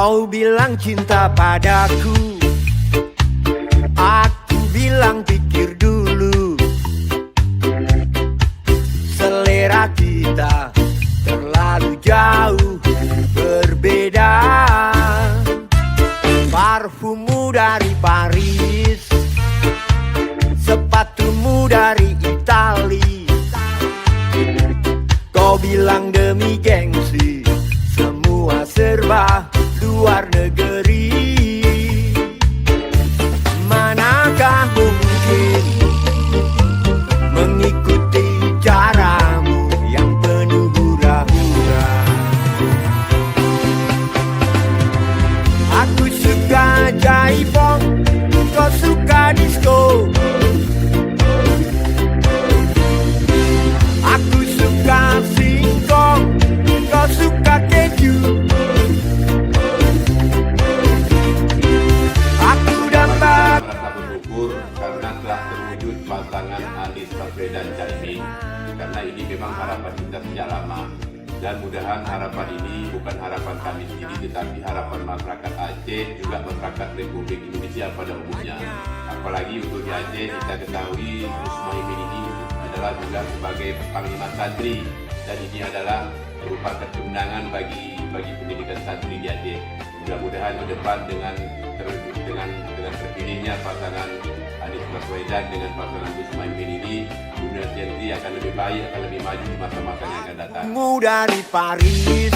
Kau bilang cinta padaku, aku bilang pikir dulu. Selera kita terlalu jauh berbeda. Parfummu dari Paris, sepatumu dari Itali. Kau bilang demi gengsi, semua serba luar negeri. Manakah mungkin mengikuti caramu yang penuh hura-hura. Aku suka jaipong, kau suka disco. Aku suka singkong, kau suka keju. Aku dapat merasa bersyukur karena telah terwujud pasangan Anies Baswedan Caimin, karena ini memang harapan kita sejak lama. Dan mudahan harapan ini bukan harapan kami sendiri, tetapi harapan masyarakat Aceh, juga masyarakat Republik Indonesia pada umumnya. Apalagi untuk di Aceh, kita ketahui Gus Muhaimin ini adalah juga sebagai Panglima Santri, dan ini adalah merupakan kemenangan bagi pendidikan santri di Aceh. Mudah-mudahan ke depan dengan terpilihnya pasangan Anies Baswedan dengan pasangan Gus Muhaimin ini, dunia santri akan lebih baik, akan lebih maju di masa-masa yang akan datang. dari Paris,